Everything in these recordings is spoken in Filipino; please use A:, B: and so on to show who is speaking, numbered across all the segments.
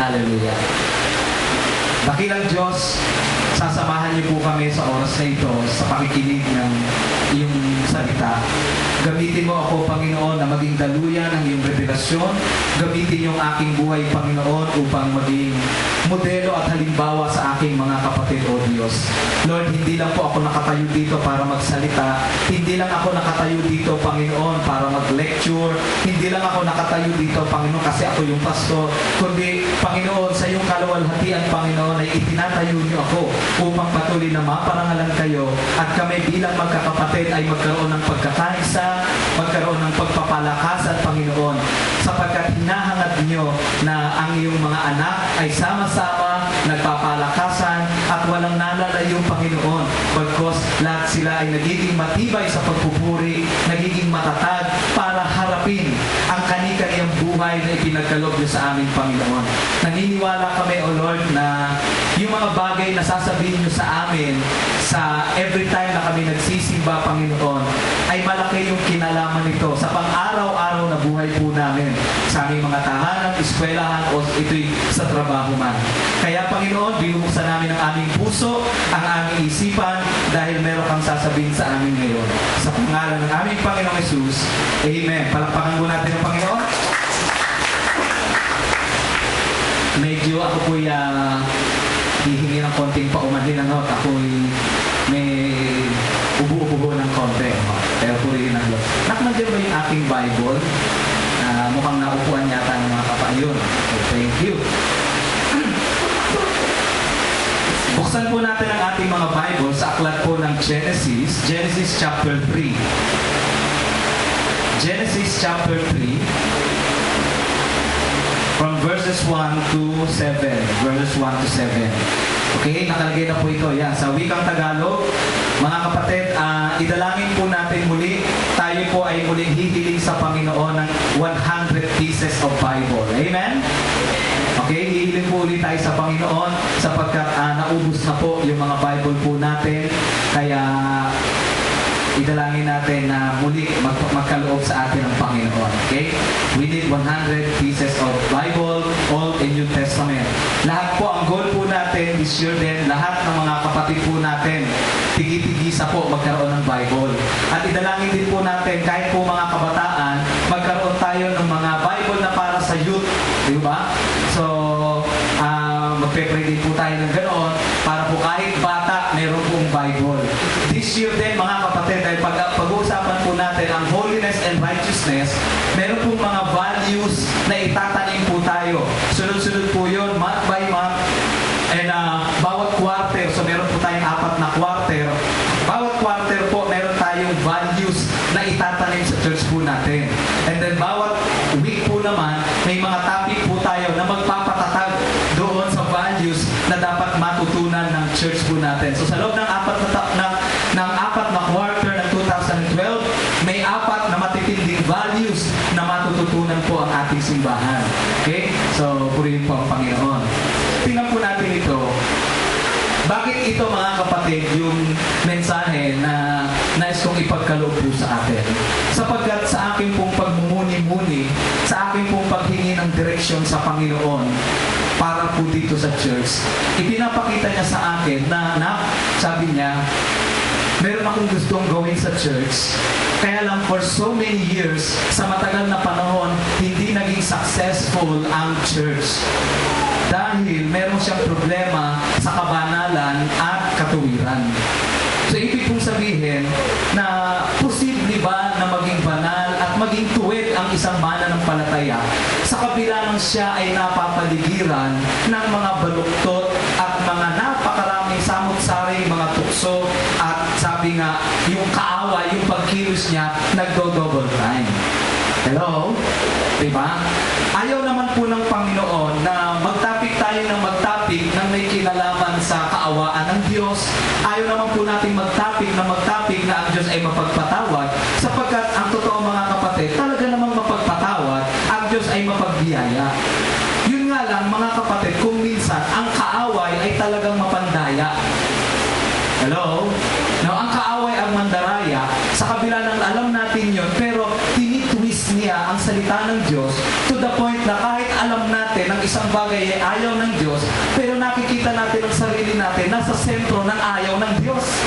A: Hallelujah. Dakilang Diyos, sasamahan niyo po kami sa oras na ito sa pakikinig ng iyong salita. Gamitin mo ako, Panginoon, na maging daluyan ng iyong revelasyon. Gamitin yung aking buhay, Panginoon, upang maging modelo at halimbawa sa aking mga kapatid, O Diyos. Lord, hindi lang po ako nakatayo dito para magsalita. Hindi lang ako nakatayo dito, Panginoon, para mag-lecture. Hindi lang ako nakatayo dito, Panginoon, kasi ako yung pastor. Kundi, Panginoon, sa iyong kaluwalhatian, Panginoon, ay itinatayo niyo ako upang patuloy na maparangalan kayo at kami bilang magkakapatid ay magkaroon ng pagkakaisa, magkaroon ng pagpapalakasan, Panginoon, sapagkat hinahangad niyo na ang iyong mga anak ay sama-sama, nagpapalakasan at walang nalalayo, Panginoon, bagkos lahat sila ay nagiging matibay sa pagpupuri, nagiging matatag para harapin ang kani-kaniyang buhay na ipinagkaloob niyo sa amin, Panginoon. Naniniwala kami, O Lord, na yung mga bagay na sasabihin niyo sa amin sa every time na kami nagsisimba, Panginoon, ay malaki yung kinalaman nito sa pang-araw-araw na buhay po namin, sa aming mga tahanan, eskwelahan, o ito'y sa trabaho man. Kaya, Panginoon, binubuksan namin ang aming puso, ang aming isipan, dahil meron kang sasabihin sa amin ngayon. Sa pangalan ng aming Panginoong Jesus, Amen. Palakpakan po natin ang Panginoon. Medyo ako po'y hihingi ng konting paumanhin, ano? Ako'y may ubo-ubo ng konti. Pero purihin ang Diyos. Naknandyan ba yung aking Bible? Mukhang naupuan yata ng mga kapayon. So, thank you. Buksan po natin ang ating mga Bible sa aklat po ng Genesis. Genesis chapter 3. Genesis chapter 3. From verses 1 to 7. Verses 1 to 7. Okay, nakalagay na po ito. Yan, sa wikang Tagalog. Mga kapatid, idalangin po natin muli. Tayo po ay muling hihiling sa Panginoon ng 100 pieces of Bible. Amen? Okay, hihiling po ulit tayo sa Panginoon sapagkat naubos na po yung mga Bible po natin. Kaya idalangin natin na muli magkaloob sa atin ang Panginoon. Okay? We need 100 pieces of Bible, Old and New Testament. Lahat po, ang goal po natin this year din, lahat ng mga kapatid po natin, tigi-tigisa po magkaroon ng Bible. At idalangin din po natin, kahit po mga kabataan, magkaroon tayo ng mga Bible na para sa youth. Di ba? So, magpe-pray din po tayo ng ganoon para po kahit bata, meron pong Bible. This year din, mga kapatid, dahil pag-uusapan po natin ang holiness and righteousness, meron pong mga values na itatanim po tayo. Sunod-sunod po yun, month by month, and bawat quarter, so meron po tayong 4 na quarter. Bawat quarter po, meron tayong values na itatanim sa church po natin. And then bawat week po naman, may mga topic po tayo na magpapatatag doon sa values na dapat matutunan ng church po natin. So sa loob ng 4 na quarter ng 2012, may 4 na matitinding values na matututunan po ang ating simbahan. Okay? So, purihin po ang Panginoon. Tingnan po natin ito. Bakit ito, mga kapatid, yung mensahe na nais kong ipagkaloob po sa atin? Sapagkat sa aking pong pagmumuni-muni, sa aking pong paghingi ng direksyon sa Panginoon, para po dito sa church, ipinapakita niya sa akin na sabi niya, meron akong gustong gawin sa church, kaya lang for so many years, sa matagal na panahon, hindi naging successful ang church. Dahil meron siyang problema sa kabanalan at katuwiran. So, ibig pong sabihin na posible ba na maging banal at maging tuwid ang isang mananampalataya sa kabila ng siya ay napapaligiran ng mga baluktot at mga napakaraming samot-saring mga tukso at sabi nga, yung kaaway, yung pagkilos niya, nagdo-double time. Hello? Diba? Ayaw naman po ng Panginoon na magtapik tayo ng magtapik nang may kinalaman sa kaawaan ng Diyos. Ayaw naman po natin magtapik na ang Diyos ay mapagpatawad sapagkat ang totoo, mga kapatid, talaga namang mapagpatawad, ang Diyos ay mapagbiyaya. Yun nga lang, mga kapatid, kung minsan ang kaaway ay talagang mapandaya. Hello? Now, ang kaaway ang mandaraya, sa kabila ng alam natin yun, pero tinitwist niya ang salita ng Diyos to the point isang bagay ay ayaw ng Diyos, pero nakikita natin ang sarili natin nasa sentro ng ayaw ng Diyos.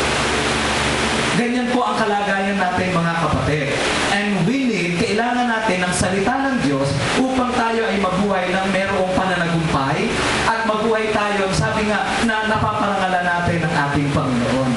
A: Ganyan po ang kalagayan natin, mga kapatid. And we need, kailangan natin ng salita ng Diyos upang tayo ay mabuhay ng merong pananagumpay at mabuhay tayo, sabi nga, na napaparangalan natin ng ating Panginoon.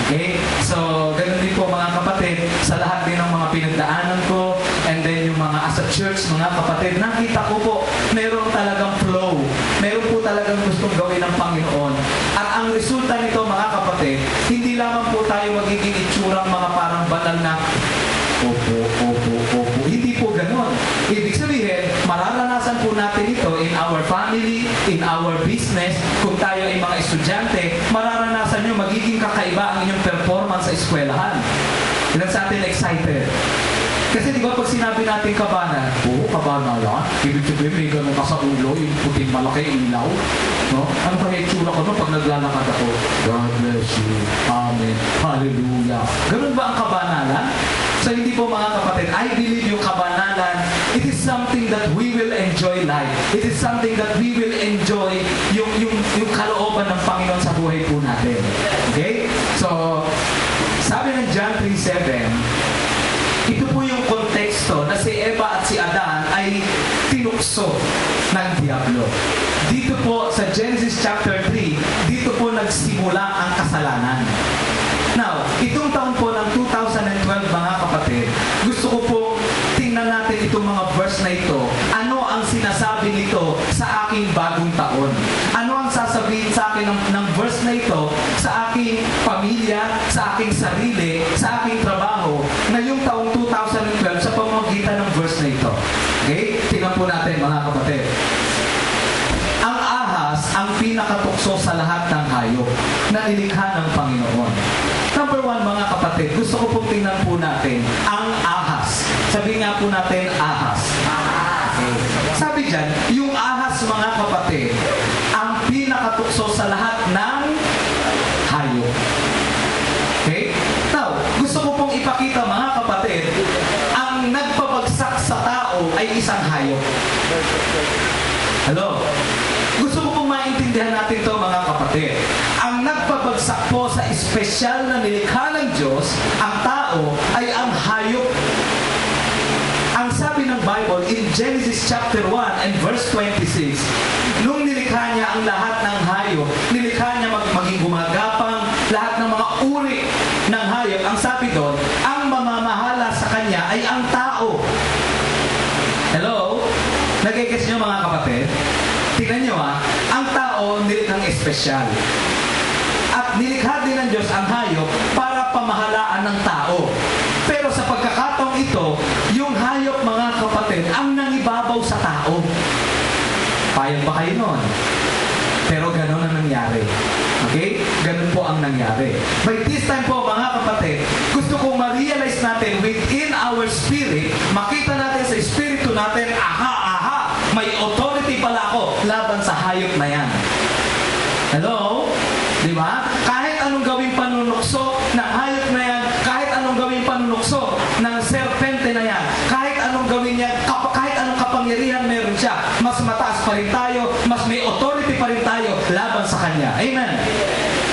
A: Okay? So, ganun din po mga kapatid, sa lahat din ng mga pinagdaanan ko, and then yung mga as a church, mga kapatid, nakita ko po, meron talagang flow. Meron po talagang gustong gawin ng Panginoon. At ang resulta nito, mga kapatid, hindi lamang po tayo magiging itsurang mga parang banal na opo. Hindi po ganon. Ibig sabihin, mararanasan po natin ito in our family, in our business. Kung tayo ay mga estudyante, mararanasan nyo magiging kakaiba ang inyong performance sa eskwelahan. Ilan sa atin excited? Kasi di ba pag sinabi natin kabana, kabana yan, ibig sabihin may gano'n ka sa ulo, yung puting malaki ilaw. No? Ano pa yung tsura ko no pag naglalakad ako? God bless you. Amen. Hallelujah. Ganun ba ang kabanalan? So hindi po mga kapatid, I believe yung kabanalan, it is something that we will enjoy life. It is something that we will enjoy yung kalooban ng Panginoon sa buhay po natin. Okay? So, sabi ng John 3:7, ito po yung konteksto na si Eva at si Adan ay tinukso ng Diablo. Dito po sa Genesis chapter 3, dito po nagsimula ang kasalanan. Now, itong taon po ng 2012 mga kapatid, gusto ko po tingnan natin itong mga verse na ito. Ano ang sinasabi nito sa aking bagong taon? Ano ang sasabihin sa akin ng verse na ito sa aking pamilya, sa aking sarili, sa aking trabaho ngayong taong 2012 sa pamamagitan ng verse na ito? Okay? Tingnan po natin mga kapatid. Ang ahas ang pinakatukso sa lahat ng hayop na nilikha ng Panginoon. Number 1 mga kapatid, gusto ko pong tingnan po natin ang ahas. Sabi nga po natin ahas. Okay. Sabi dyan, yung ahas mga kapatid, ang pinakatukso sa lahat ng hayop. Okay? Now, gusto ko pong ipakita mga kapatid, ang nagpabagsak sa tao ay isang hayop. Hello? Gusto ko pong maintindihan natin ito mga kapatid. Ang nagpabagsak po sa espesyal na nilikha ng Diyos, ang tao ay ang hayop. Ang sabi ng Bible in Genesis chapter 1 and verse 26, nung nilikha niya ang lahat ng hayop, nilikha niya maging gumagapang, lahat ng mga uri ng hayop, ang sabi doon, ang mamamahala sa kanya ay ang tao. Hello? Nagigets niyo mga kapatid? Tingnan niyo ang tao nilikhang espesyal. At nilikha din ng Diyos ang hayop para pamahalaan ng tao. Pero sa pagkakataong ito, yung hayop mga kapatid, ang nangibabaw sa tao. Payag ba kayo nun? Pero gano'n ang nangyari. Okay? Ganun po ang nangyari. By this time po mga kapatid, gusto kong ma-realize natin within our spirit, makita natin sa espiritu natin, may authority pala ako laban sa hayop na yan. Hello? Di ba? Kahit anong gawing panunukso ng hayop na yan, kahit anong gawing panunukso ng serpente na yan, kahit anong gawin niya, kahit anong kapangyarihan meron siya, mas mataas pa rin tayo, mas may authority pa rin tayo laban sa kanya. Amen?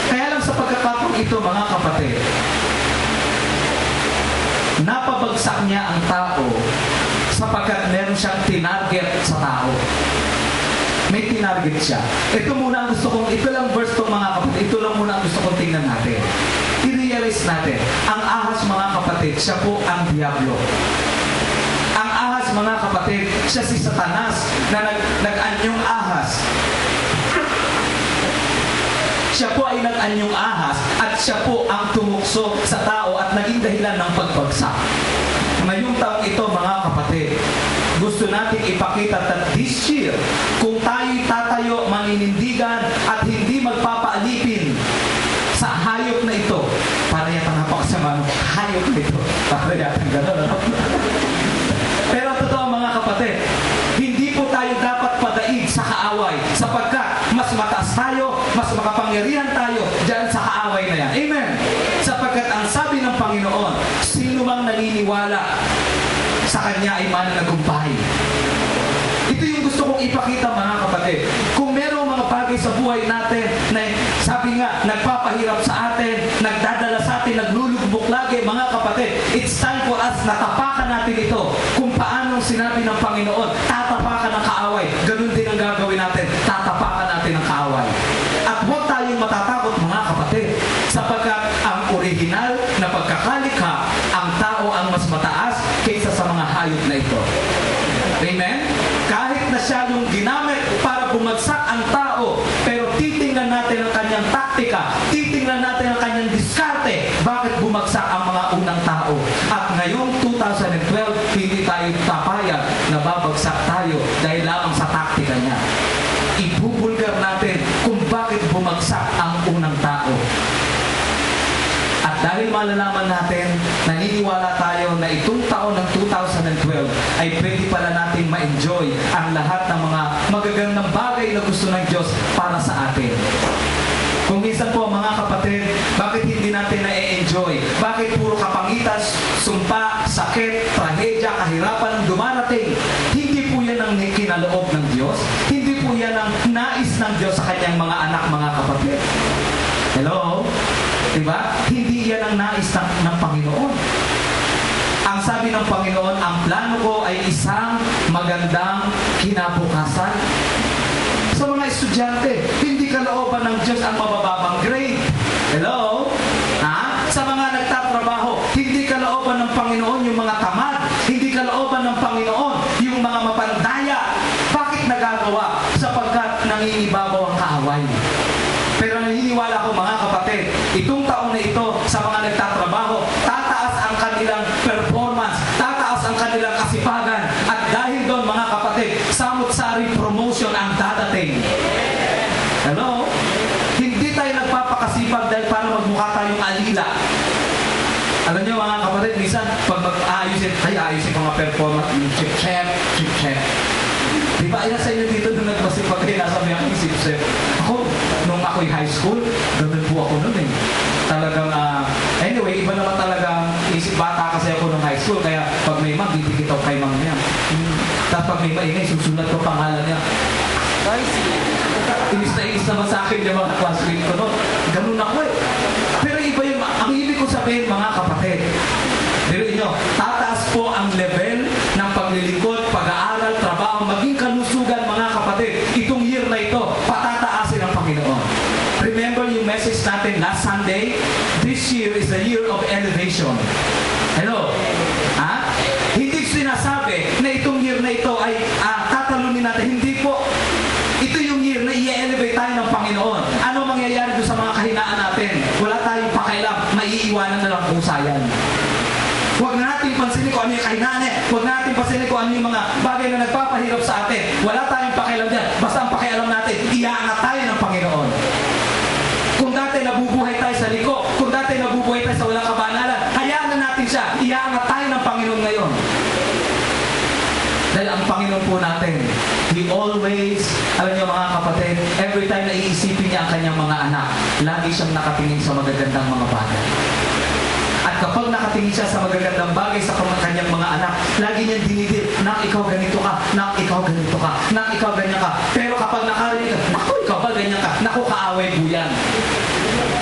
A: Kaya lang sa pagkakataong ito, mga kapatid, napabagsak niya ang tao sapagkat meron siyang tinarget sa tao. May tinarget siya. Ito muna ang gusto kong, ito lang verse itong mga kapatid, ito lang muna ang gusto kong tingnan natin. I-realize natin, ang ahas mga kapatid, siya po ang Diablo. Ang ahas mga kapatid, siya si Satanas na nag-anyong ahas. Siya po ay nag-anyong ahas at siya po ang tumukso sa tao at naging dahilan ng pagbagsak. Ngayong taong ito mga kapatid, gusto natin ipakita that this year, kung tayo'y tatayo, maninindigan at hindi magpapaalipin sa hayop na ito, para yatang napakasama, hayop na ito, para yatang gano'n. Pero totoo mga kapatid, hindi po tayo dapat padaig sa kaaway sapagkat mas mataas tayo, mas makapangyarihan tayo dyan sa kaaway na yan. Amen? Sapagkat ang sabi ng Panginoon, sino mang naniniwala sa Kanya ay mananagumpay. Ito yung gusto kong ipakita mga kapatid. Kung merong mga bagay sa buhay natin na sabi nga, nagpapahirap sa atin, nagdadala sa atin, naglulugbok lagi, mga kapatid, it's time for us na tapakan natin ito. Kung paanong sinabi ng Panginoon, tatapakan ng kaaway. Ganun din ang gagawin natin, tatapakan natin ang kaaway. At huwag tayong matatakot mga kapatid, sapagkat ang original na pagkakalikha, ang tao ang mas mataas kaysa sa mga hayop na ito. Amen? Kahit na siya yung ginamit para bumagsak ang tao, pero titingnan natin ang kanyang taktika, titingnan natin ang kanyang diskarte, bakit bumagsak ang mga unang tao. At ngayong 2012, hindi tayo papayag na babagsak tayo dahil lamang sa taktika niya. Ibubulgar natin kung bakit bumagsak ang unang tao. At dahil malalaman natin, naniniwala tayo na itong taon ng 2012 ay pwede pala natin ma-enjoy ang lahat ng mga magagandang bagay na gusto ng Diyos para sa atin. Kung minsan po mga kapatid, bakit hindi natin na-enjoy? Bakit puro kapangitan, sumpa, sakit, trahedya, kahirapan ang dumarating? Hindi po yan ang kinaloob ng Diyos. Hindi po yan ang nais ng Diyos sa kanyang mga anak, mga kapatid. Hello? Diba? Hindi yan ang nais ng Panginoon. Ang sabi ng Panginoon, ang plano ko ay isang magandang kinabukasan. Sa mga estudyante, hindi kalooban ng Diyos ang mabababang grade. Hello? Ha? Sa mga nagtatrabaho, hindi kalooban ng Panginoon yung mga tamad. Hindi kalooban ng Panginoon yung mga mapandaya. Bakit nagagawa? Sapagkat nangingibabaw ang kaaway. Pero naniniwala ko mga kapatid, itong taon na ito sa mga nagtatrabaho, tataas ang kanilang performance, tataas ang kanilang kasipagan. At dahil doon mga kapatid, samut-sari promotion ang dadating. Hello? Hindi tayo nagpapakasipag dahil para magmukha tayong alila. Alam niyo mga kapatid, minsan pag mag-aayusin, ayusin ko mga performance, chip-chep. Diba, ayan sa inyo dito nung nagpasipag kayo, nasa may aking sip-sip. Ako, nung ako'y high school, ganun po ako nun eh. Talagang, anyway, iba naman talaga, isip bata kasi ako nung high school, kaya pag may mag, didikit ako kay mang niya. Tapos pag may maingay, susunod ko pangalan niya. Inis na inis naman sa akin yung mga classmate ko nun. Ganun ako eh. Pero iba yung, ang ibig ko sabihin mga kapatid, diruin nyo, tataas po ang level ng paglilingkod, pag-aaral, trabaho, maging kalusugan mga kapatid. Itong year na ito, patataasin ang Panginoon. Remember yung message natin last Sunday? This year is a year of elevation. Hello? Ha? Hindi sinasabi na itong year na ito ay tatalunin natin. Hindi po. Ito yung year na i-elevate tayo ng Panginoon. Ano mangyayari doon sa mga kahinaan natin? Wala tayong pakailam. Maiiwanan na lang kung sayan. Huwag na natin pansinin kung ano yung kahinaan eh. Huwag na natin pansinin kung ano yung mga bagay na nagpapahirap sa atin. Wala tayong pakialam dyan. Basta ang pakialam natin, iaangat tayo ng Panginoon. Kung dati nabubuhay tayo sa liko, kung dati nabubuhay tayo sa walang kabanalan, hayaan na natin siya. Iaangat tayo ng Panginoon ngayon. Dahil ang Panginoon po natin, He always, alam niyo mga kapatid, every time na iisipin niya ang kanyang mga anak, lagi siyang nakatingin sa magagandang mga bagay. At kapag nakatingin siya sa magagandang bagay sa kanyang mga anak, lagi niyang dinidil, nak, ikaw ganito ka, nak, ikaw ganito ka, nak, ikaw ganyan ka. Pero kapag nakarinig ka, naku, ikaw ba ganyan ka, naku, kaaway po yan.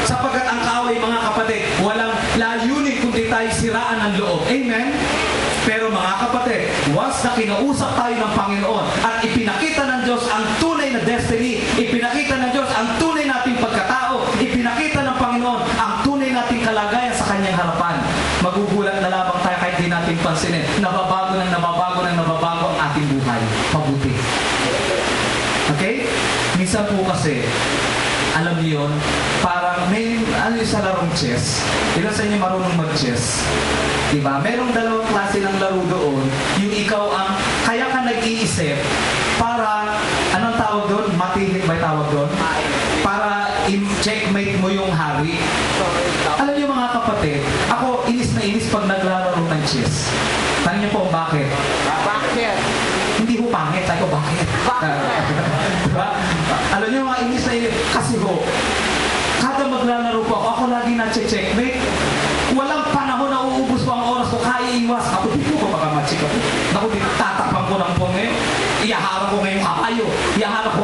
A: Sapagkat ang kaaway mga kapatid, walang layunin kundi tayo siraan ng loob. Amen? Pero mga kapatid, once na kinausap tayo ng Panginoon at ipinakita ng Diyos ang tunay na destiny, ipinakita ng Diyos ang tunay nating pagkatao, ipinakita ng Panginoon ang tunay nating kalagayan sa kanyang harapan, magugulat na lamang tayo kahit di natin pansinin. Nababago ang ating buhay. Pabuti. Okay? Minsan po kasi, alam niyo yun, parang may, sa larong chess, ilan sa inyo marunong mag-chess? Diba? Merong dalawang klase ng laro doon, yung ikaw ang, kaya ka nag-iisip, para, anong tawag doon? Matihik ba yung tawag doon? Para checkmate mo yung hari. Alam niyo mga kapatid, ako inis na inis pag naglalaro ng chess. Tanong niyo po bakit?
B: Bakit?
A: Hindi ho pangit, tayo bakit? Diba? Alam niyo mga inis na inis, kasi ho, kada maglalaro po ako lagi na-checkmate. Walang panahon na uubos po ang oras ko, kaya iwas. Ako dito ko baka matchik ako. Ako dito tatapang ko ng pong ngayon. Iyaharap ko ngayong kapal.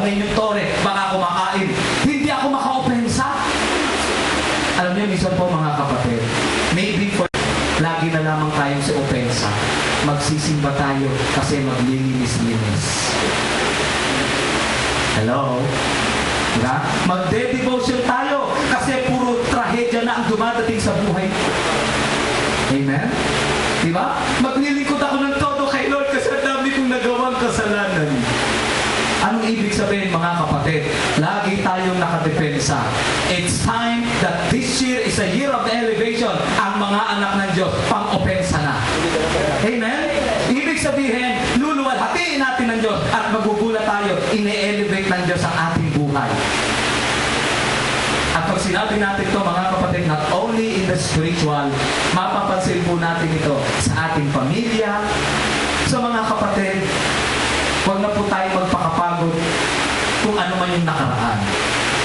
A: mga inyong tore, baka kumakain. Hindi ako maka-opensa. Alam niyo, minsan po mga kapatid, maybe for lagi na lamang tayong sa opensa. Magsisimba tayo kasi maglilinis-linis. Hello? Diba? Magde-devotion tayo kasi puro trahedya na ang dumadating sa buhay. Amen? Diba? Maglilingkod ako ng todo kay Lord kasi ang dami kong nagawang kasalanan. Anong ibig sabihin mga kapatid? Lagi tayong nakadepensa. It's time that this year is a year of elevation. Ang mga anak ng Diyos, pang-opensa na. Amen? Ibig sabihin, luluwalhatiin natin ng Diyos at magugulat tayo, ine-elevate ng Diyos ang ating buhay. At pag sinabi natin ito mga kapatid, not only in the spiritual, mapapansin po natin ito sa ating pamilya, sa mga kapatid. Huwag na po tayo magpakapagod kung ano man yung nakaraan.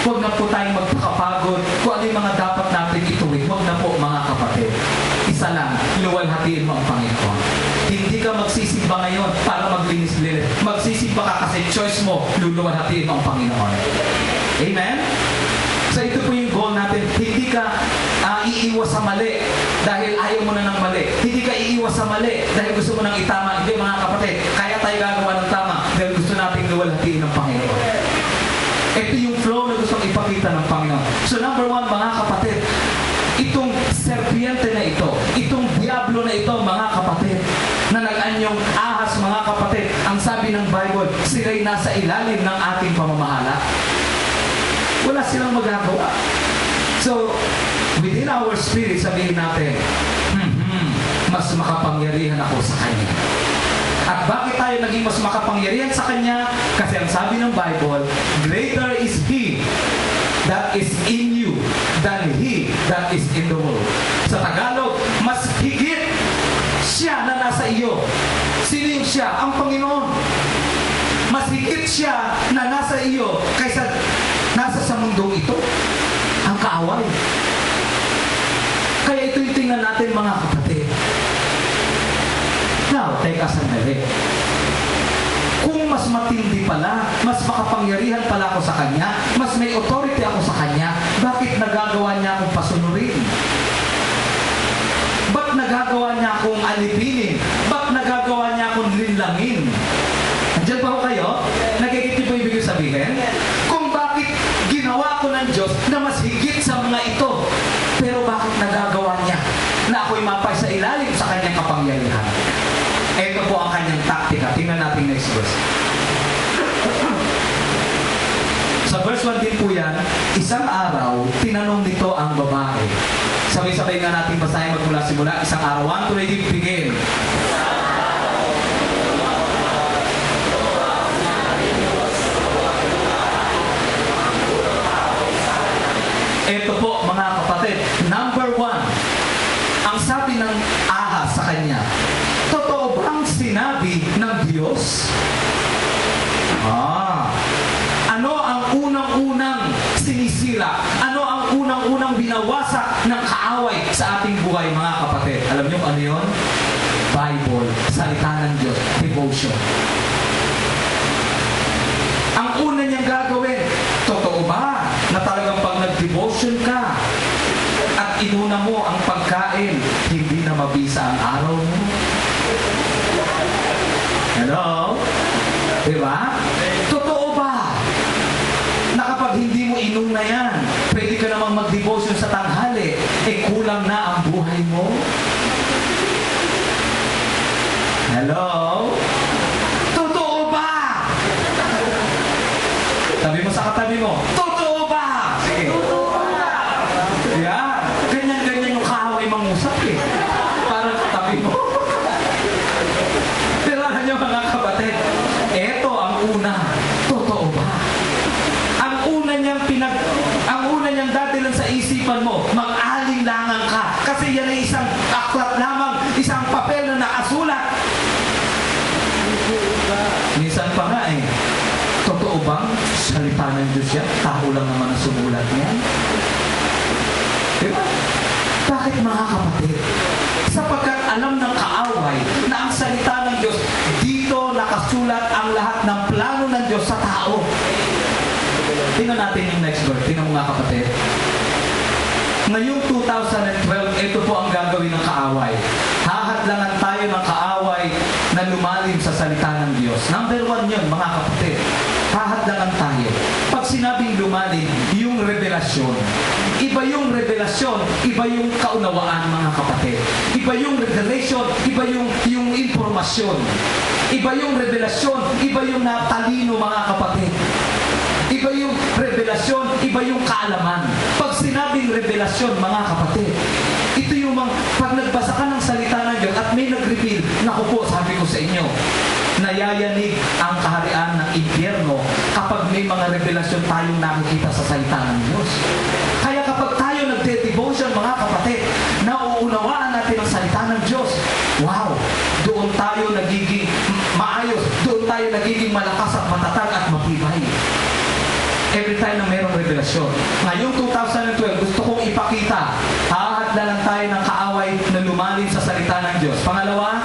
A: Huwag na po tayo magpakapagod kung ano yung mga dapat natin ituwid. Huwag na po mga kapatid. Isa lang, luwalhatiin mo ang Panginoon. Hindi ka magsisimba ngayon para maglinis-linis. Magsisimba ka kasi choice mo, luluwalhatiin mo ang Panginoon. Amen? So ito po yung goal natin. Hindi ka iiwas sa mali dahil ayaw mo na ng mali. Hindi ka iiwas sa mali dahil gusto mo nang itama. Hindi mga kapatid, kaya tayo gagawa ng tama dahil gusto nating luwalhatiin ng Panginoon. Ito yung flow na gustong ipakita ng Panginoon. So number one, mga kapatid, itong serpiente na ito, itong diablo na ito, mga kapatid, na nag-anyong ahas, mga kapatid, ang sabi ng Bible, sila'y nasa ilalim ng ating pamamahala. Wala silang magagawa. So, within our spirit, sabihin natin, mas makapangyarihan ako sa Kanya. At bakit tayo naging mas makapangyarihan sa Kanya? Kasi ang sabi ng Bible, greater is He that is in you than He that is in the world. Sa Tagalog, mas higit siya na nasa iyo. Sino yung siya? Ang Panginoon. Mas higit siya na nasa iyo kaysa nasa sa mundong ito. Ang kaaway. Kaya ito yung tingnan natin mga kapatid. Now, teka sandali. Kung mas matindi pala, mas makapangyarihan pala ako sa Kanya, mas may authority ako sa Kanya, bakit nagagawa niya akong pasunurin? Ba't nagagawa niya akong alipinin? Ba't nagagawa niya akong linlangin? Andiyan pa ho kayo? Nagigit niyo po ibig sabihin? Kung bakit ginawa ko ng Diyos na mas higit sa mga ito, pero bakit nagagawa niya na ako'y mapay sa ilalim sa Kanyang kapangyarihan? Ito po ang Kanyang taktika. Tingnan natin next verse. Sa verse 1 din po yan, isang araw, tinanong nito ang babae. Sabay-sabay nga natin basahin magmula simula. Isang araw, 1 to ready, begin. Ito po mga kapatid, number 1, ang sabi ng ahas sa kanya, totoo bang sinabi ng Diyos? Ano ang unang-unang sinisira? Ano ang unang-unang binawasak ng kaaway sa ating buhay mga kapatid? Alam niyo ano yun? Bible, salita ng Diyos, devotion. Ang una niyang gagawin, totoo ba na talagang pag nag-devotion ka at inuna mo ang pagkain, hindi na mabisa ang araw mo? Hello? Diba? Totoo ba na kapag hindi mo inuna yan, pwede ka namang mag-devotion sa tanghali, kulang na ang buhay mo? Hello? Totoo ba? Sabi mo sa katabi mo, totoo ba? Sige. Totoo ba? Yeah. Ganyan-ganyan yung kaaway mangusap eh. Parang katabi mo. Pero alam niyo mga kapatid, eto ang una. Totoo ba? Ang una niyang datilan sa isipan mo, mag-alinlangan ka. Kasi yan ay isang aklat lamang, isang papel na nakasulat. Minsan pa nga eh, totoo bang salita ng Diyos yan? Tao lang naman ang sumulat niyan. Diba? Bakit mga kapatid? Sapagkat alam ng kaaway na ang salita ng Diyos dito nakasulat ang lahat ng plano ng Diyos sa tao. Tingnan natin yung next verse. Tingnan mo nga kapatid. Ngayong 2012, ito po ang gagawin ng kaaway. Hahadlangan tayo ng kaaway na lumalim sa salita ng Diyos. Number 1 yun, mga kapatid. Hahadlangan tayo. Pag sinabing lumalim, yung revelasyon. Iba yung revelasyon, iba yung kaunawaan, mga kapatid. Iba yung revelation, iba yung informasyon. Iba yung revelasyon, iba yung natalino, mga kapatid. Iba yung revelasyon, iba yung kaalaman. Pag sinabing revelasyon, mga kapatid, ito yung pag nagbasa ka ng salita ng Diyos at may nag-reveal, naku po, sabi ko sa inyo, nayayanig ang kaharian ng impyerno kapag may mga revelasyon tayong nakikita sa salita ng Diyos. Kaya kapag tayo nagde-devotion, mga kapatid, nauunawaan natin ang salita ng Diyos. Wow! Doon tayo nagiging maayos, doon tayo nagiging malakas at matatag at matibay. Every time na mayroong revelasyon. Ngayong 2012, gusto kong ipakita, hahadlangan tayo ng kaaway na lumalim sa salita ng Diyos. Pangalawa,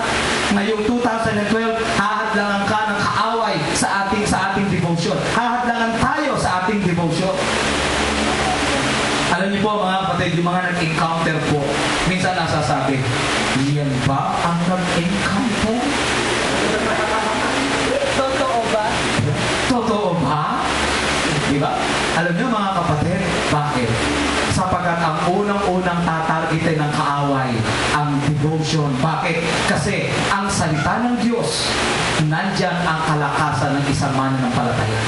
A: ngayong 2012, hahadlangan ka ng kaaway sa ating devotion. Hahadlangan tayo sa ating devotion. Alam niyo po, mga kapatid, yung mga nag-encounter po, minsan nasasabi, yan ba ang nag-encounter?
B: Totoo ba?
A: Totoo ba? Diba? Alam niyo, mga kapatid, bakit? Sapagkat ang unang-unang tatargetin ng kaaway, ang devotion. Bakit? Kasi ang salita ng Diyos, nandyan ang kalakasan ng isang mananampalataya.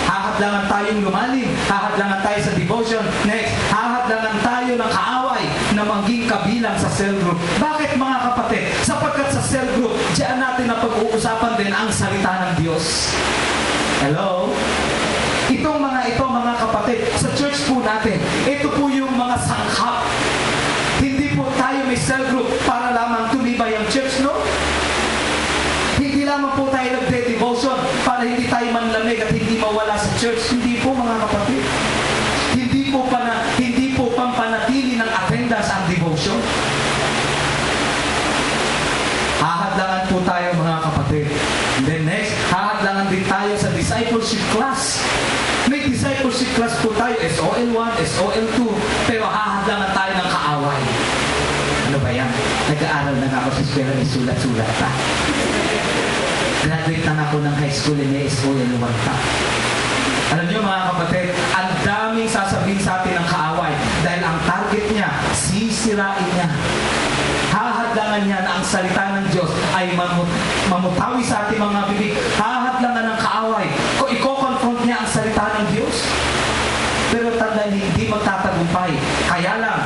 A: Hahadlangan tayong lumalim, hahadlangan tayo sa devotion. Next, hahadlangan tayo ng kaaway na maging kabilang sa cell group. Bakit, mga kapatid? Sapagkat sa cell group, diyan natin na pag-uusapan din ang salita ng Diyos. Hello? Itong mga kapatid, sa church po natin, ito po yung mga sangkap. Hindi po tayo may cell group para lamang tumibay ang church, no? Hindi lamang po tayo nagde-devotion para hindi tayo manlamig at hindi mawala sa church. Hindi po, mga kapatid. Hindi po pampanatili ng attendance ang devotion. Hahadlangan po tayo, mga kapatid. And then next, hahadlangan din tayo sa discipleship class. May discipleship class po tayo, SOL1, SOL2, pero hahadlangan tayo ng kaaway. Ano ba yan? Nag-aaral na nga ako sa eskwela, may sulat-sulat pa. Graduate na ako ng high school, may SOL1 pa. Alam niyo, mga kapatid, ang daming sasabihin sa atin ng kaaway dahil ang target niya, sisirain niya. Hahadlangan niya na ang salita ng Diyos ay mamutawi sa ating mga bibig. Hahadlangan ng kaaway. Kung i-confront niya ang salita ng Diyos. Pero tandaan, hindi magtatagumpay. Kaya lang,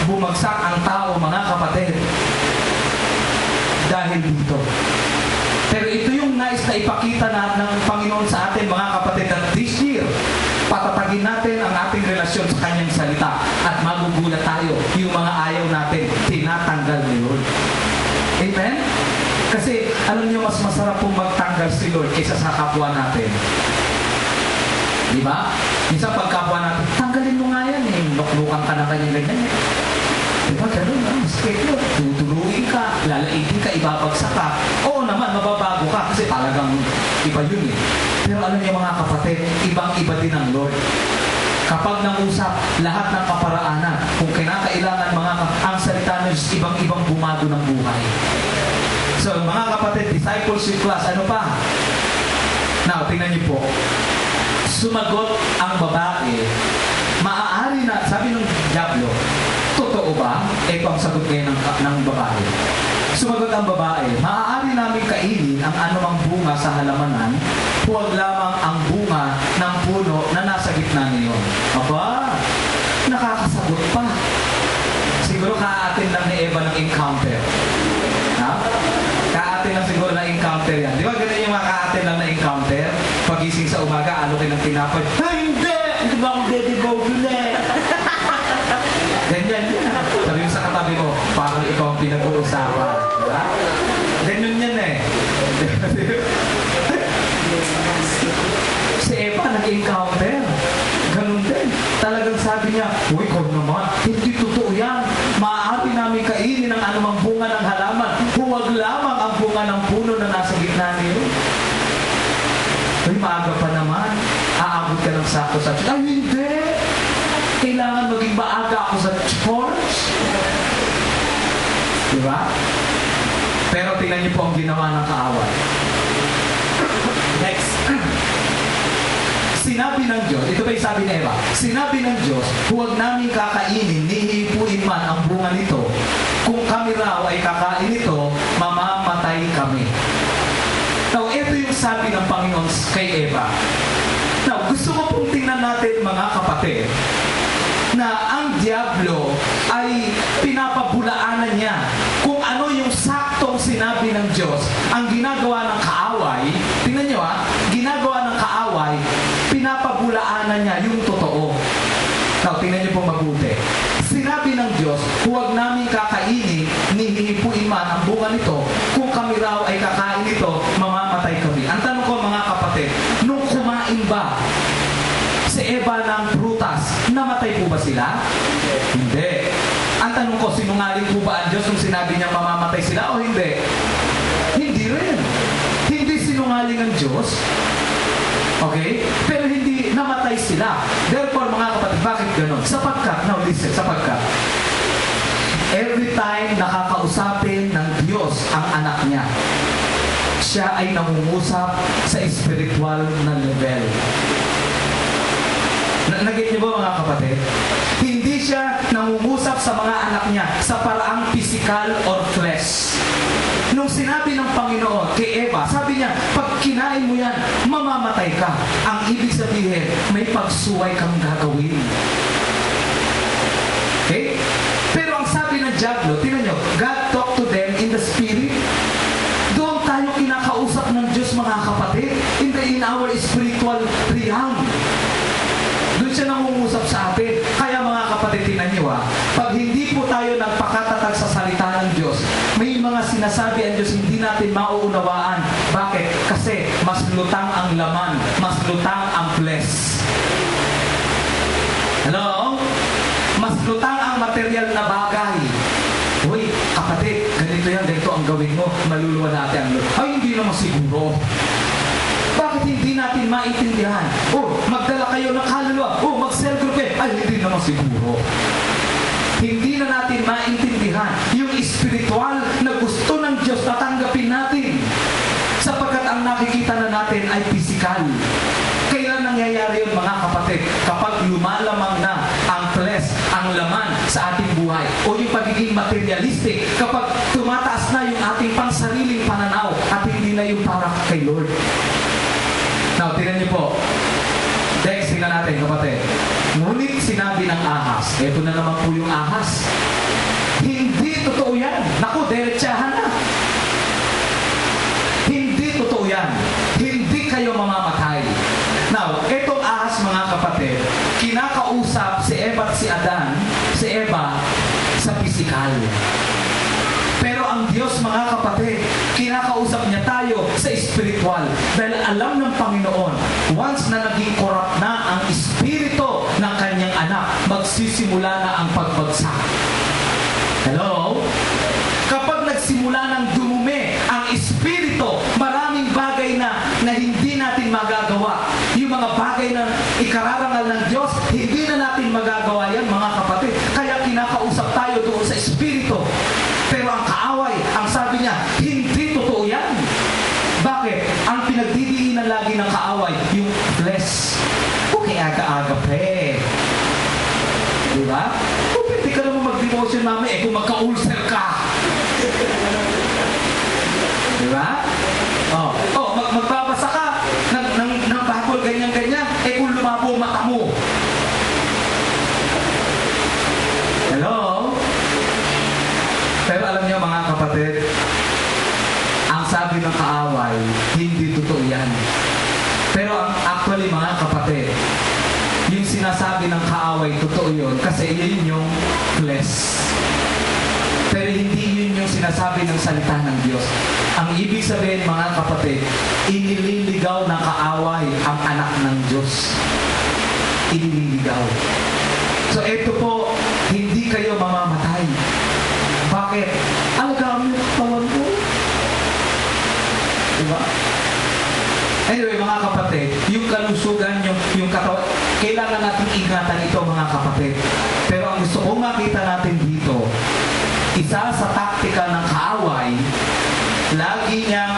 A: bumagsak ang tao, mga kapatid. Dahil dito. Pero ito yung nais na ipakita ng Panginoon sa atin, mga kapatid, that this year, patatagin natin ang ating relasyon sa Kanyang salita at magugulat tayo yung mga ayaw natin, tinatanggal ni Lord. Amen? Kasi, alam niyo, mas masarap pong magtanggal si Lord kaysa sa kapwa natin. Di ba? Minsan pag kapwa natin, tanggalin mo nga yan eh. Luklukan ka na ganyan-ganyan eh. Diba, ganun na, mistake yun. Tutuluin ka, lalaitin ka, ibabagsak ka. Oo naman, mababago ka kasi talagang iba yun eh. Pero alam niyo, mga kapatid, ibang-iba din ang Lord. Kapag nangusap lahat ng kaparaanan, kung kinakailangan ang salita ng Diyos, ibang-ibang bumago ng buhay. So, mga kapatid, discipleship class, ano pa? Now, tingnan niyo po. Sumagot ang babae, maaari na, sabi ng Diablo, totoo ba? Ito ang sagot ngayon ng babae. Sumagot ang babae, maaari namin kainin ang anumang bunga sa halamanan, huwag lamang ang bunga ng puno na nasa gitna niyo. Aba, nakakasagot pa. Siguro kaatin lang ni Eva ng encounter. Ha? Kaatin lang siguro ng encounter yan. Di ba ganun yung mga kaatin lang na encounter? Pagising sa umaga, alokin ng tinapay. Ay, hindi! Hindi ba akong devotion eh? Ganyan yan. Sabi mo sa katabi mo, parang ikaw ang pinag-uusapan. Diba? Ganyan yan eh. Si Eva nag-encounter. Ganun din. Talagang sabi niya, uy, kung naman, hindi totoo yan. Maaari namin kainin ang anumang bunga ng halaman. Huwag lamang ang bunga ng puno na umabot ka ng sakto sa church. Ay, hindi! Kailangan maging maaga ako sa church. Diba? Pero tingnan niyo po ang ginawa ng kaaway. Next. Sinabi ng Diyos, ito ba yung sabi ni Eva? Sinabi ng Diyos, huwag namin kakainin, nihipuin man ang bunga nito. Kung kami raw ay kakain ito, mamamatay kami. Now, ito yung sabi ng Panginoon kay Eva. Now, gusto ko pong tingnan natin mga kapatid, na ang Diablo ay pinapabulaanan niya kung ano yung saktong sinabi ng Diyos. Ang ginagawa ng kaaway, tingnan nyo ginagawa ng kaaway, pinapabulaanan niya yung totoo. Now, tingnan nyo pong mabuti. Sinabi ng Diyos, huwag namin kakainin, nihihipuin man ang bunga nito. Kung kami raw ay kakain nito, mamamatay kami. Ang tanong ko mga kapatid, nung kumain ba si Eva ng prutas, namatay po ba sila? Hindi. Ang tanong ko, sinungaling po ba ang Diyos nung sinabi niya mamamatay sila o hindi? Hindi rin. Hindi sinungaling ang Diyos. Okay? Pero hindi namatay sila. Therefore, mga kapatid, bakit ganun? Sapagkat, now listen, sapagkat, every time nakakausapin ng Diyos ang anak niya, siya ay nangungusap sa spiritual na level. Nag-get niyo ba mga kapatid? Hindi siya nangungusap sa mga anak niya sa paraang physical or flesh. Nung sinabi ng Panginoon kay Eva, sabi niya, pag kinain mo yan, mamamatay ka. Ang ibig sabihin, may pagsuway kang gagawin. Okay? Pero ang sabi ng Diablo, tingnan nyo, God talk to them in the spirit. Doon tayo kinakausap ng Diyos mga kapatid, in our spiritual realm. Doon siya nangungusap sa atin. Kaya mga kapatid, tingnan nyo pag hindi po tayo nagpakatatag sa salita ng Diyos, may mga sinasabi ang Diyos hindi natin mauunawaan. Bakit? Kasi mas lutang ang laman, mas lutang ang flesh. Hello? Mas lutang ang material na bagay. Uy, kapatid, ganito ang gawin mo, maluluwa natin ang loob. Ay, hindi naman siguro. Bakit hindi natin maintindihan? Magdala kayo ng kaluluwa. Mag-cell group kayo. Ay, hindi naman siguro. Hindi na natin maintindihan yung spiritual na gusto ng Diyos na tanggapin natin. Sapagkat ang nakikita na natin ay physical. Kailan nangyayari yun mga kapatid? Kapag lumalamang na ang flesh, ang laman sa ating buhay. O yung pagiging materialistic. Kapag tumataas na yung ating pansariling pananaw at hindi na yung para kay Lord. Now, tingnan niyo po. Next, tingnan natin, kapatid. Ngunit sinabi ng ahas, eto na naman po yung ahas. Hindi totoo yan. Naku, diretsahan na. Hindi totoo yan. Hindi kayo mamamatay. Now, etong ahas mga kapatid, kinakausap si Eva at si Adan, si Eva, sa physical. Pero ang Diyos, mga kapatid, kinakausap niya tayo sa spiritual. Dahil alam ng Panginoon, once na naging corrupt na ang espiritu ng kanyang anak, magsisimula na ang pagbagsak. Hello? Kapag nagsimula ng dumumi ang espiritu, maraming bagay na hindi natin magagawa. Yung mga bagay na ikararangal ng Diyos, hindi na natin magagawa yan, mga kapatid. Kaya kinakausap tayo doon sa espiritu. Pero ang kaaway, ang sabi niya, hindi totoo yan. Bakit? Ang pinagdidiinan lagi ng kaaway, yung flesh. Okay, aga-aga pre. Diba? Kung pwede ka naman mag-devotion mami, kung magka-ulcer ka. Diba? Magbabasa ka ng Bible, ganyan-ganyan, kung lumabo mata mo. Hello? Pero alam niyo mga kapatid, ang sabi ng kaaway, hindi totoo yan. Pero actually mga kapatid, yung sinasabi ng kaaway, totoo yun. Kasi yun yung flesh. Pero hindi yun yung sinasabi ng salita ng Diyos. Ang ibig sabihin mga kapatid, inililigaw ng kaaway ang anak ng Diyos. Inililigaw. So ito po, hindi kayo mamamatay. Bakit? Ang gamit katawan ko. Diba? Anyway, mga kapatid, yung kalusugan nyo, yung katawan. Kailangan natin ingatan ito mga kapatid. Pero ang gusto kong makita natin dito, isa sa taktika ng kaaway, lagi niyang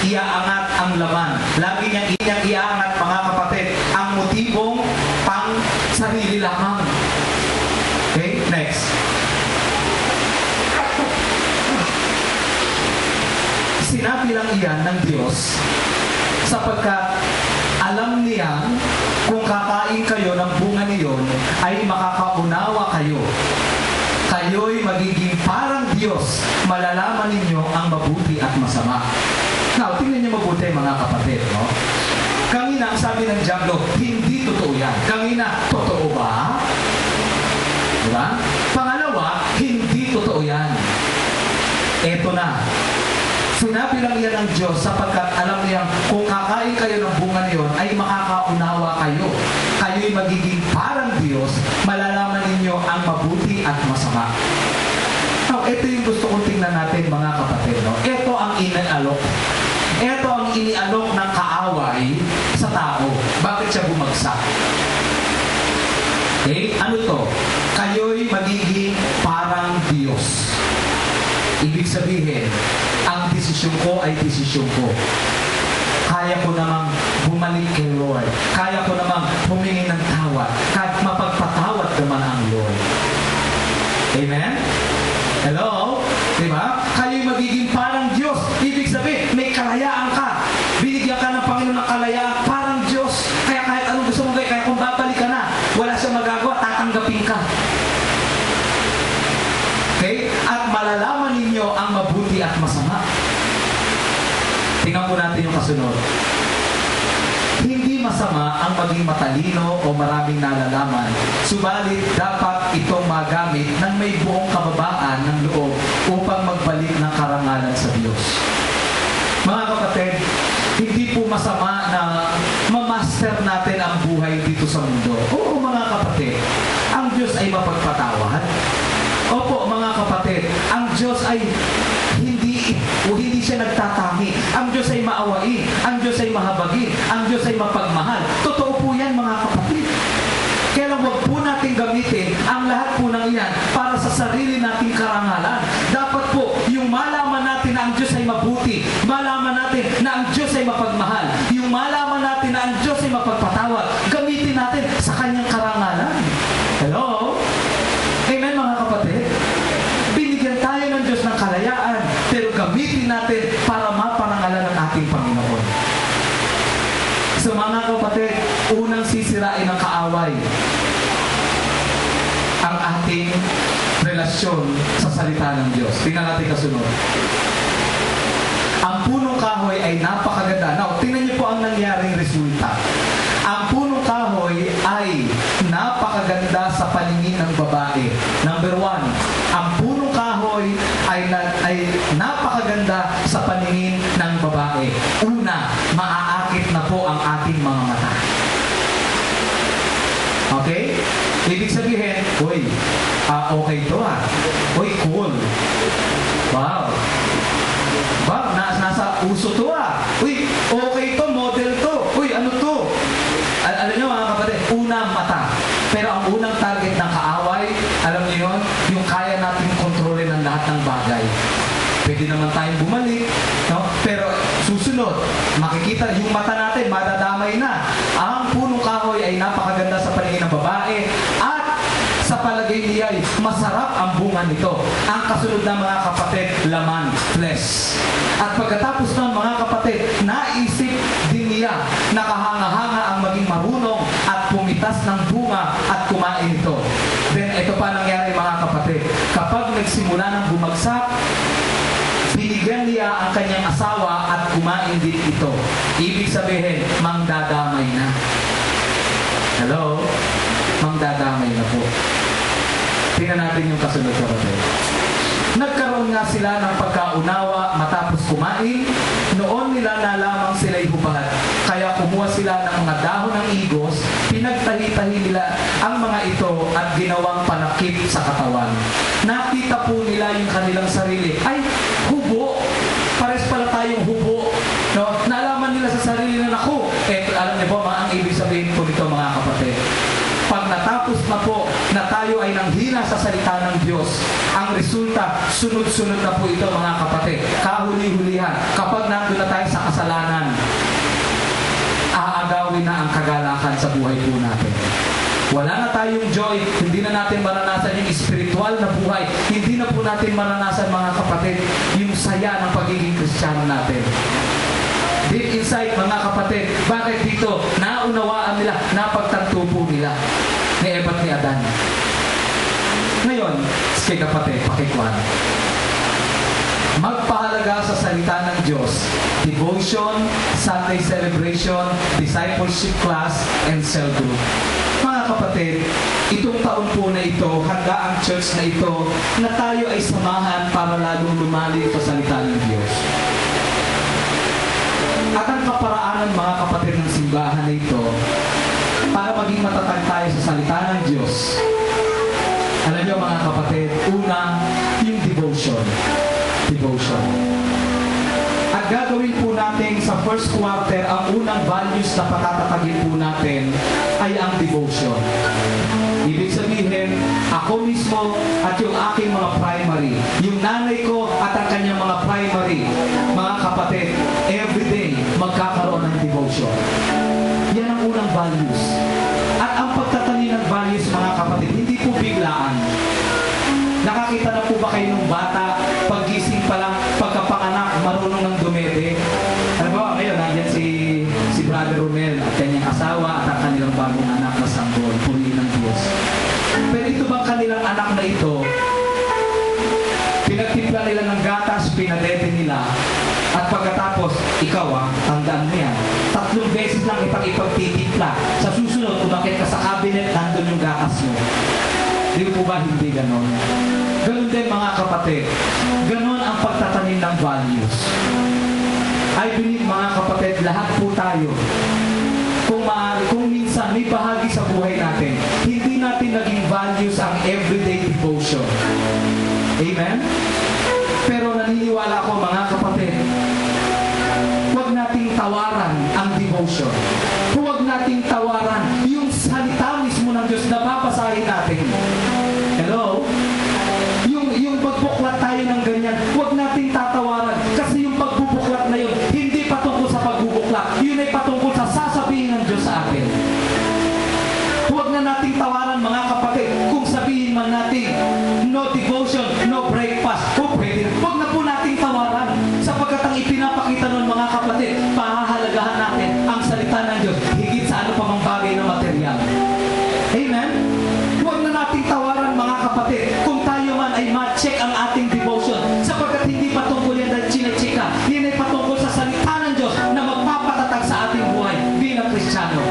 A: iaangat ang laman. Lagi niyang iaangat mga kapatid, ang motibong pang sarili lamang. Okay, next. Sinabi lang iyan ng Diyos sapagkat alam niya kung kakain kayo ng bunga niyon ay makakaunawa kayo. Kayo'y magiging parang Diyos. Malalaman ninyo ang mabuti at masama. Now, tingnan niyo mabuti mga kapatid, no? Kanina, sabi ng Diablo, hindi totoo yan. Kanina, totoo ba? Diba? Pangalawa, hindi totoo yan. Eto na. Sinabi lang yan ng Diyos sapagkat alam niya kung kakain kayo ng bunga niyon ay makakaunawa kayo. Kayo'y magiging parang Diyos, malalaman ninyo ang mabuti at masama. Now, ito yung gusto kong tingnan natin mga kapatid. No? Ito ang inialok. Ito ang inialok ng kaaway sa tao. Bakit siya bumagsak? Okay? Ano to? Kayo'y magiging parang Diyos. Ibig sabihin, ang desisyon ko ay desisyon ko. Kaya ko namang bumalik kay Lord. Kaya ko namang humingi ng tawad. Kahit mapagpatawad naman ang Lord. Amen? Hello? Diba? Kayo'y magiging parang Diyos. Ibig sabihin, may kalayaan ka. Binigyan ka ng Panginoon ng kalayaan parang Diyos. Kaya kahit anong gusto mo gawin, kaya kung babalik ka na, wala siyang magagawa, tatanggapin ka. Okay? At malalaman ninyo ang mabuti at masama. Tingnan po natin yung kasunod. Hindi masama ang maging matalino o maraming nalalaman. Subalit, dapat itong magamit ng may buong kababaan ng loob upang magbalik ng karangalan sa Diyos. Mga kapatid, hindi po masama na mamaster natin ang buhay dito sa mundo. Oo mga kapatid, ang Diyos ay mapagpatawad. Opo mga kapatid, ang Diyos ay hindi siya nagtatangi. Ang Diyos ay maawain. Ang Diyos ay mahabagin. Ang Diyos ay mapagmahal. Totoo po yan mga kapatid. Kaya lang huwag po natin gamitin ang lahat po ng iyan para sa sarili nating karangalan. Dapat po, yung malaman natin na ang Diyos ay mabuti, malaman natin na ang Diyos ay mapagmahal, yung malaman natin na ang Diyos ay mapagpatawad, gamitin natin sa kanyang karangalan. Hello? Amen mga kapatid? Binigyan tayo ng Diyos ng kalayaan, pero gamitin natin para maparangalan ng ating Panginoon. So mga kapatid, unang sisirain ng kaaway ang ating relasyon sa salita ng Diyos. Tingnan natin kasunod. Ang punong kahoy ay napakaganda. Now, tingnan niyo po ang nangyaring resulta. Ang punong kahoy ay napakaganda sa paningin ng babae. Number 1, ang punong kahoy ay napakaganda sa paningin ng babae. Una, maaakit na po ang ating mga mata. Okay? Ibig sabihin, okay to cool. Wow. Wow, nasa uso to okay to, model to. Ano to? Alam niyo mga kapatid, unang mata. Pero ang unang target ng kaaway, alam niyo yun, yung kaya natin kontrolin ang lahat ng bagay. Pwede naman tayong bumalik, no? Pero susunod, makikita yung mata natin, madadamay na. Ang punong kahoy ay napakaganda sa paningin ng babae at sa palagay niya ay masarap ang bunga nito. Ang kasunod na mga kapatid, laman, flesh. At pagkatapos ng mga kapatid, naisip din niya, nakahanga-hanga ang maging marunong at pumitas ng bunga at kumain ito. Then ito pa nangyari mga kapatid. Kapag nagsimula ng bumagsak, binigyan niya ang kanyang asawa at kumain din ito. Ibig sabihin, mangdadamay na. Hello? Mangdadamay na po. Tingnan natin yung kasunod kapatid. Nagkaroon nga sila ng pagkaunawa matapos kumain. Noon nila nalamang sila'y hubad. Kaya kumuha sila ng mga dahon ng igos, pinagtahi-tahi nila ang mga ito at ginawang panakip sa katawan. Nakita po nila yung kanilang sarili. Ay, hubo! Pares pala tayong hubo. No? Nalaman nila sa sarili na, naku, alam niyo po, ang ibig sabihin po na tayo ay nanghina sa salita ng Diyos. Ang resulta, sunod-sunod na po ito mga kapatid. Kahuli-hulihan, kapag nandun na tayo sa kasalanan, aagawin na ang kagalakan sa buhay po natin. Wala na tayong joy, hindi na natin maranasan yung spiritual na buhay, hindi na po natin maranasan mga kapatid, yung saya ng pagiging Kristiyano natin. Deep inside mga kapatid, bakit dito? Naunawaan nila, napagtanto po nila ni Eva at ni Adan. Ngayon, sige kapatid, pakikuhan. Magpahalaga sa salita ng Diyos, devotion, Sunday celebration, discipleship class, and cell group. Mga kapatid, itong taon po na ito, handa ang church na ito, na tayo ay samahan para lalong lumalim sa salita ng Diyos. At ang kaparaanan mga kapatid ng simbahan na ito, para maging matatag tayo sa salita ng Diyos, alam niyo mga kapatid, una, yung devotion. Devotion. At gagawin po natin sa first quarter, ang unang values na patatatagin po natin ay ang devotion. Ibig sabihin, ako mismo at yung aking mga primary, yung nanay ko at ang kanyang mga primary, mga kapatid, everyday magkakaroon ng devotion. Yan ang unang values. At ang pagtatanim ng values, mga kapatid, hindi po biglaan. Nakakita na po ba kayo ng bata, paggising pa lang, pagkapanganak, marunong ng dumede? Ano ba, ngayon, nandiyan si Brother Romel at kanyang asawa at ang kanilang bagong anak na sanggol, purihin ng Diyos. Pero ito bang kanilang anak na ito, pinagtimpla nila ng gatas, pinadete nila, at pagkatapos, ikaw tandaan mo yan, 3 beses lang ipagtitimpla. Sa susunod, umakit ka sa cabinet, nandun yung gatas mo. Di po ba hindi ganon? Ganon din mga kapatid. Ganon ang pagtatanim ng values. I believe mga kapatid, lahat po tayo, kung minsan may bahagi sa buhay natin, hindi natin naging values ang everyday devotion. Amen? Pero naniniwala ako mga kapatid, huwag nating tawaran ang devotion. Huwag nating tawaran yung salita mismo ng Diyos na babasahin natin. Hello? Yung pagbuklat tayo ng ganyan, huwag nating tatawaran. Kasi yung pagbubuklat na yun, hindi patungkol sa pagbubuklat. Yun ay patungkol sa sasabihin ng Diyos sa atin. Huwag na nating tawaran mga kapatid. Kung sabihin man natin, no devotion, no breakfast, o pwede. Huwag na po nating tawaran. Sapagkat ang ipinapakita nun mga kapatid, pahahalagahan natin ang salita ng Diyos higit sa ano pa mang bagay na material. Amen? Huwag na nating tawaran mga kapatid kung tayo man ay ma-check ang ating devotion sapagkat hindi patungkol yan dahil chine-checka. Yan ay patungkol sa salita ng Diyos na magpapatatag sa ating buhay bilang Kristiyano.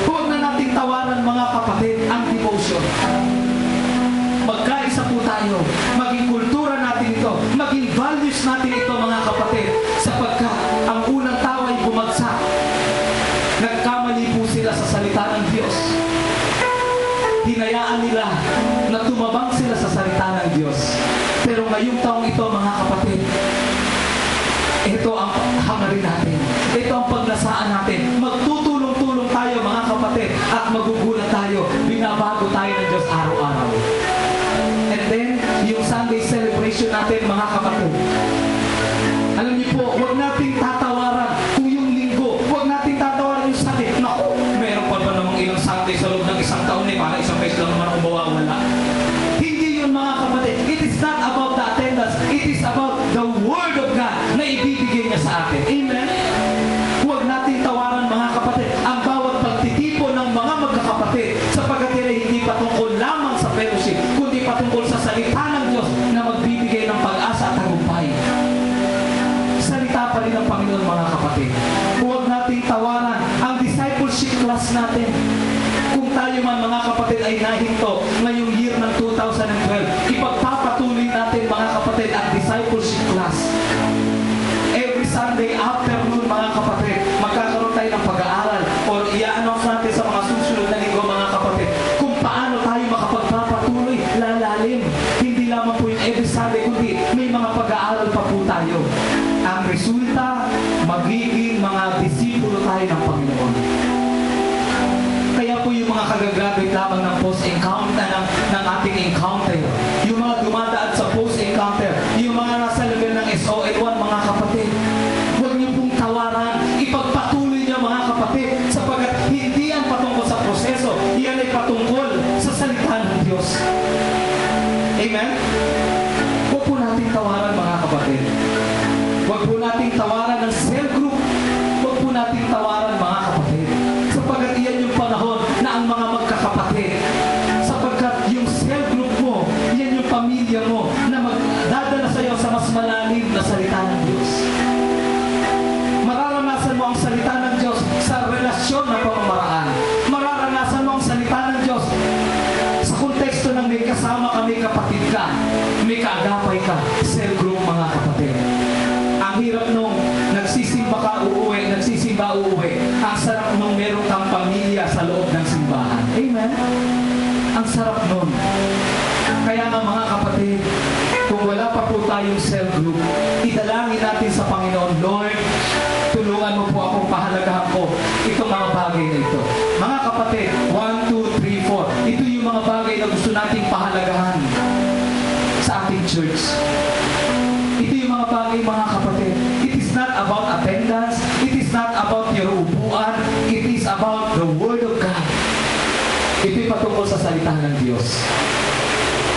A: Huwag na nating tawaran mga kapatid ang devotion. Magkaisa po tayo, maging kultura natin ito, maging values natin ito mga kapatid, sapagkat ang unang tao ay bumagsak. Nagkamali po sila sa salita ng Diyos. Hinayaan nila na tumabang sila sa salita ng Diyos. Pero ngayong taong ito mga kapatid, ito ang hangarin natin. Ito ang paglasaan natin. Magtutulong-tulong tayo mga kapatid at magugulat tayo. Binabago tayo ng Diyos araw-araw. And then, yung Sunday celebration natin mga kapatid. Alam niyo po, huwag nating tatawaran kung yung linggo, huwag nating tatawaran yung Sunday. Naku, meron pa ba namang ilang Sunday sa loob ng isang taon para isang beses lang naman ako mawawala. Hindi yun mga kapatid. It is not about the attendance. It is about the Word of God na ibibigay niya sa atin. Amen? Huwag nating tawaran mga kapatid ang bawat pagtitipon ng mga magkakapatid sapagkat yan ay hindi patungkol lamang sa fellowship, kundi patungkol sa salita ng Diyos na magbibigay ng pag-asa at tagumpay. Salita pa rin ng Panginoon mga kapatid. Huwag nating tawaran ang discipleship class natin. Kung tayo man mga kapatid ay nahinto ngayong year ng 2012, ipagpapatuloy natin mga kapatid ang discipleship class. Every Sunday afternoon mga kapatid, magkakaroon tayo ng pag-aaral o i-announce natin sa mga susunod na linggo mga kapatid kung paano tayo makapagpapatuloy lalalim. Hindi lamang po yung every Sunday, kundi may mga pag-aaral pa po tayo. Ang resulta, magiging mga disipulo tayo ng Panginoon. Kaya po yung mga kagagraduate lamang ng post-encounter, ng ating encounter. Yung mga dumadaan sa post-encounter, yung mga nasa level ng SOL1, mga kapatid, huwag niyo pong tawaran. Ipagpatuloy niyo, mga kapatid, sapagkat hindi yan patungkol sa proseso, yan ay patungkol sa salita ng Diyos. Amen? Huwag po nating tawaran, mga kapatid. Huwag po nating tawaran ng cell group. Huwag po nating tawaran, mga kapatid. Sapagkat iyan yung panahon na ang mga magkakapatid. Sapagkat yung cell group mo, yan yung pamilya mo na magdadala sa iyo sa mas malalim na salita ng Diyos. Mararanasan mo ang salita ng Diyos sa relasyon na pamamaraan. Mararanasan mo ang salita ng Diyos sa konteksto ng may kasama ka, may kapatid ka, may kaagapay ka, cell group, mga kapatid. Ang hirap nung nagsisimba ka, uuwi. Ang sarap nung meron kang pamilya sa loob ng simbahan. Amen? Ang sarap nun. Kaya nga, mga kapatid, kung wala pa po tayong cell group, idalangin natin sa Panginoon, Lord, tulungan mo po akong pahalagahan ko itong mga bagay na ito. Mga kapatid, 1, 2, 3, 4. Ito yung mga bagay na gusto nating pahalagahan sa ating church. Ito yung mga bagay, mga kapatid. It is not about attendance. It is not about your upuan. It is about the Word of God. Ito'y patungkol sa salita ng Diyos.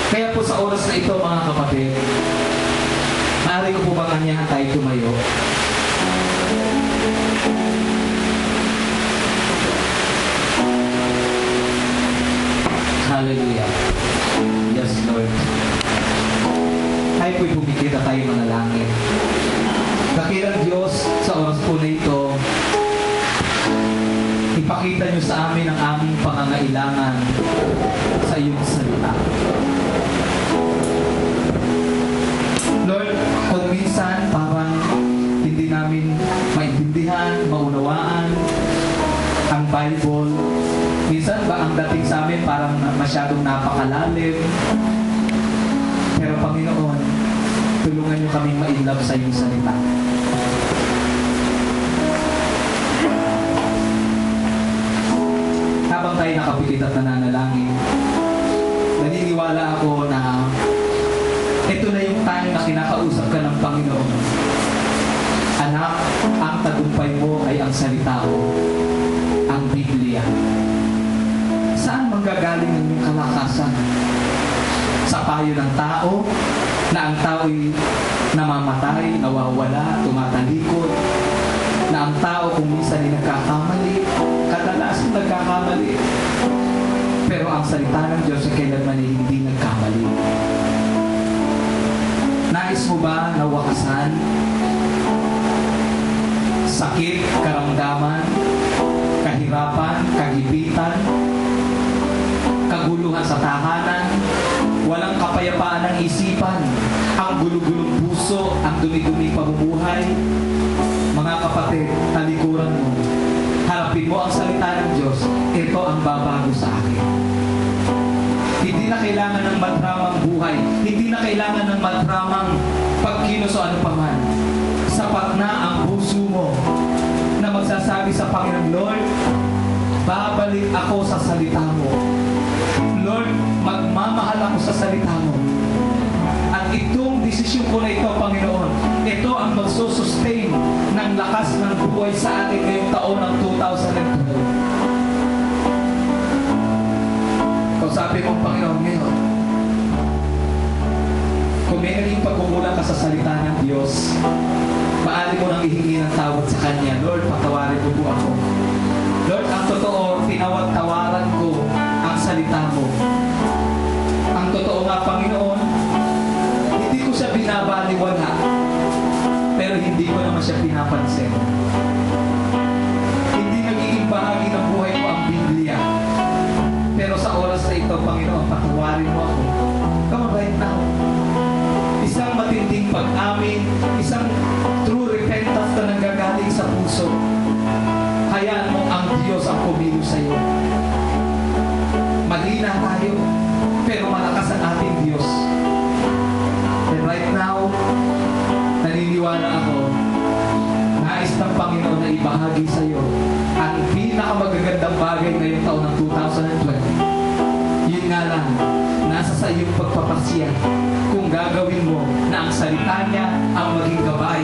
A: Kaya po sa oras na ito, mga kapatid, maaari ko po bang anyahan tayo tumayo? Hallelujah. Yes, Lord. Tayo po'y pumikit at tayo manalangin. Dakilang Diyos, sa oras po na ito, ipakita niyo sa amin ang aming pangangailangan sa iyong salita. Lord, kung minsan parang hindi namin maintindihan, maunawaan ang Bible, minsan ba ang dating sa amin parang masyadong napakalalim. Pero Panginoon, tulungan niyo kaming ma-inlove sa iyong salita. Habang tayo nakapikit at nananalangin, naniniwala ako na ito na yung time na kinakausap ka ng Panginoon. Anak, ang tagumpay mo ay ang salita ko, ang Biblia. Saan manggagaling ang iyong kalakasan? Sa payo ng tao, na ang tao'y namamatay, nawawala, tumatalikod, na ang tao kung minsan ay nagkakamali, kadalasan nagkakamali. Pero ang salita ng Diyos ay kailanman ay hindi nagkamali. Nais mo ba na wakasan sakit, karamdaman, kahirapan, kagipitan, kaguluhan sa tahanan, walang kapayapaan ng isipan, ang gulo-gulong puso, ang dumi-dumi pamumuhay? Mga kapatid, talikuran mo, harapin mo ang salita ng Diyos. Ito ang babago sa akin. Hindi na kailangan ng matramang buhay, hindi na kailangan ng matramang pagkilos o ano paman. Sapat na ang puso mo na magsasabi sa Panginoon, Lord, babalik ako sa salita mo. Lord, magmamahal ako sa salita mo. At itong desisyon ko na ito, Panginoon, ito ang magsusustain ng lakas ng buhay sa atin ngayong taon ng 2012. Kausapin mo, Panginoon, ngayon, kung may naging pagkukulang ka sa salita ng Diyos, maaari mo nang ihingi ng tawad sa Kanya. Lord, patawarin mo po ako. Lord, ang totoo, tinawag-tawaran ko ang salita mo. Ang totoo nga, Panginoon, hindi ko siya binabaliwala, pero hindi ko naman siya pinapansin. Hindi nagiging bahagi ng buhay ko ang Biblia. Pero sa oras na ito, Panginoon, patawarin mo ako. Come on, right now. Isang matinding pag-amin, isang true repentance na nanggagaling sa puso. Hayaan mo ang Diyos ang kumilos sa iyo. Mahina tayo, pero malakas ang ating Diyos. And right now, naniniwala ako, nais ng Panginoon na ibahagi sa iyo ang pinakamagagandang bagay ngayong taon ng 2020. Yun
B: yan, nasa sa iyong pagpapasya kung gagawin mo na ang salita niya ang maging gabay